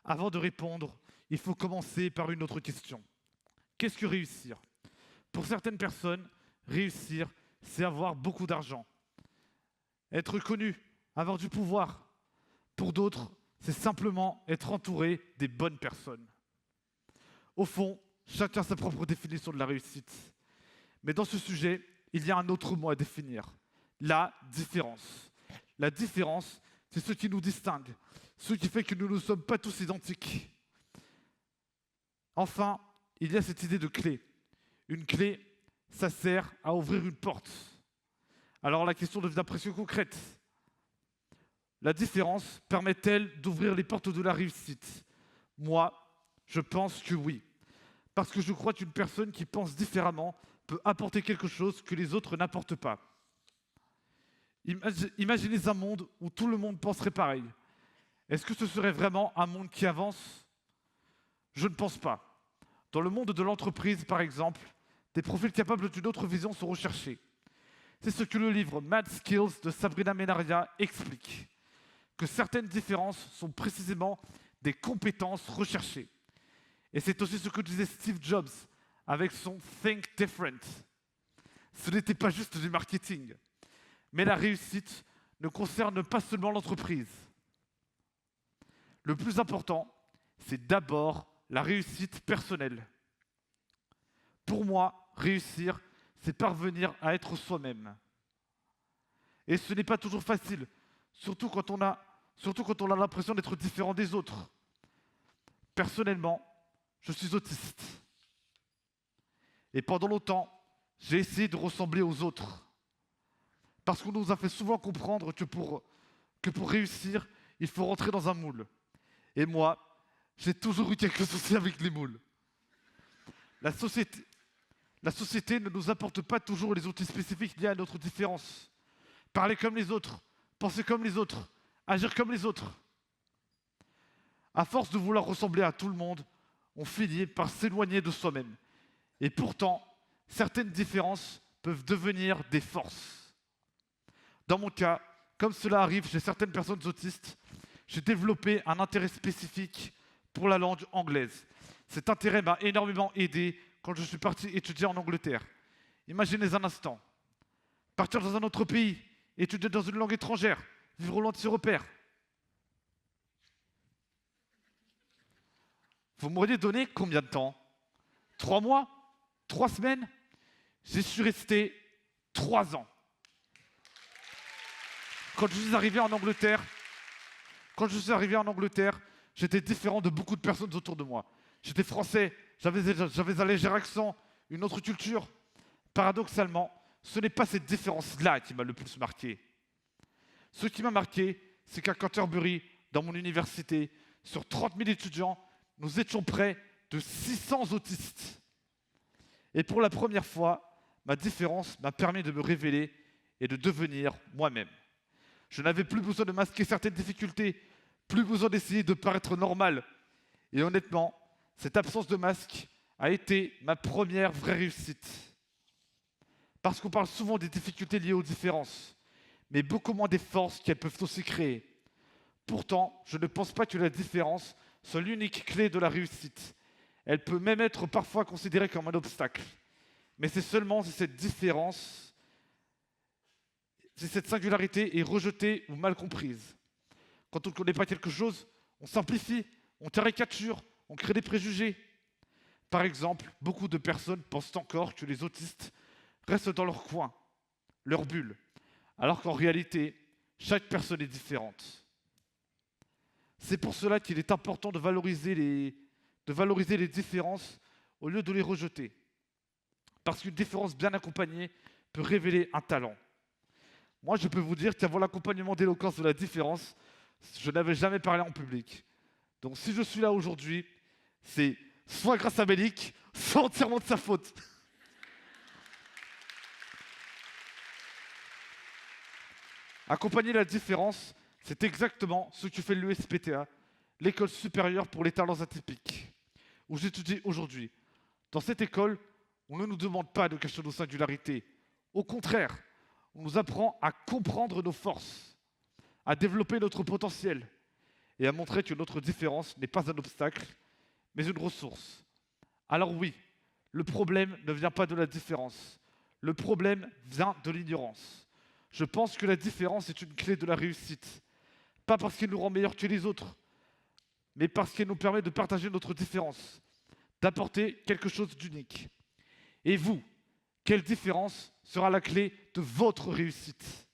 Avant de répondre, il faut commencer par une autre question. Qu'est-ce que réussir? Pour certaines personnes, réussir, c'est avoir beaucoup d'argent, être connu, avoir du pouvoir. Pour d'autres, c'est simplement être entouré des bonnes personnes. Au fond, chacun a sa propre définition de la réussite. Mais dans ce sujet, il y a un autre mot à définir, la différence. La différence, c'est ce qui nous distingue, ce qui fait que nous ne sommes pas tous identiques. Enfin, il y a cette idée de clé. Une clé, ça sert à ouvrir une porte. Alors la question devient presque concrète. La différence permet-elle d'ouvrir les portes de la réussite? Moi, je pense que oui. Parce que je crois qu'une personne qui pense différemment peut apporter quelque chose que les autres n'apportent pas. Imaginez un monde où tout le monde penserait pareil. Est-ce que ce serait vraiment un monde qui avance? Je ne pense pas. Dans le monde de l'entreprise, par exemple, des profils capables d'une autre vision sont recherchés. C'est ce que le livre Mad Skills de Sabrina Menaria explique. Que certaines différences sont précisément des compétences recherchées. Et c'est aussi ce que disait Steve Jobs avec son Think Different. Ce n'était pas juste du marketing. Mais la réussite ne concerne pas seulement l'entreprise. Le plus important, c'est d'abord la réussite personnelle. Pour moi, réussir, c'est parvenir à être soi-même. Et ce n'est pas toujours facile, surtout quand on a l'impression d'être différent des autres. Personnellement, je suis autiste. Et pendant longtemps, j'ai essayé de ressembler aux autres. Parce qu'on nous a fait souvent comprendre que pour réussir, il faut rentrer dans un moule. Et moi, j'ai toujours eu quelques soucis avec les moules. La société ne nous apporte pas toujours les outils spécifiques liés à notre différence. Parler comme les autres, penser comme les autres, agir comme les autres. À force de vouloir ressembler à tout le monde, on finit par s'éloigner de soi-même. Et pourtant, certaines différences peuvent devenir des forces. Dans mon cas, comme cela arrive chez certaines personnes autistes, j'ai développé un intérêt spécifique pour la langue anglaise. Cet intérêt m'a énormément aidé quand je suis parti étudier en Angleterre. Imaginez un instant, partir dans un autre pays, étudier dans une langue étrangère, vivre loin de ses repères. Vous m'auriez donné combien de temps? 3 mois? 3 semaines? J'y suis resté 3 ans. Quand je suis arrivé en Angleterre, j'étais différent de beaucoup de personnes autour de moi. J'étais français, j'avais un léger accent, une autre culture. Paradoxalement, ce n'est pas cette différence-là qui m'a le plus marqué. Ce qui m'a marqué, c'est qu'à Canterbury, dans mon université, sur 30 000 étudiants, nous étions près de 600 autistes. Et pour la première fois, ma différence m'a permis de me révéler et de devenir moi-même. Je n'avais plus besoin de masquer certaines difficultés, plus besoin d'essayer de paraître normal. Et honnêtement, cette absence de masque a été ma première vraie réussite. Parce qu'on parle souvent des difficultés liées aux différences, mais beaucoup moins des forces qu'elles peuvent aussi créer. Pourtant, je ne pense pas que la différence soit l'unique clé de la réussite. Elle peut même être parfois considérée comme un obstacle. Mais c'est seulement si cette différence, si cette singularité est rejetée ou mal comprise. Quand on ne connaît pas quelque chose, on simplifie, on caricature, on crée des préjugés. Par exemple, beaucoup de personnes pensent encore que les autistes restent dans leur coin, leur bulle, alors qu'en réalité, chaque personne est différente. C'est pour cela qu'il est important de valoriser les différences au lieu de les rejeter. Parce qu'une différence bien accompagnée peut révéler un talent. Moi, je peux vous dire qu'avant l'accompagnement d'éloquence de la différence, je n'avais jamais parlé en public. Donc si je suis là aujourd'hui, c'est soit grâce à Mélik, soit entièrement de sa faute. Accompagner la différence, c'est exactement ce que fait l'USPTA, l'École supérieure pour les talents atypiques, où j'étudie aujourd'hui. Dans cette école, on ne nous demande pas de cacher nos singularités. Au contraire, on nous apprend à comprendre nos forces, à développer notre potentiel. et a montré que notre différence n'est pas un obstacle, mais une ressource. Alors oui, le problème ne vient pas de la différence. Le problème vient de l'ignorance. Je pense que la différence est une clé de la réussite. Pas parce qu'elle nous rend meilleurs que les autres, mais parce qu'elle nous permet de partager notre différence, d'apporter quelque chose d'unique. Et vous, quelle différence sera la clé de votre réussite ?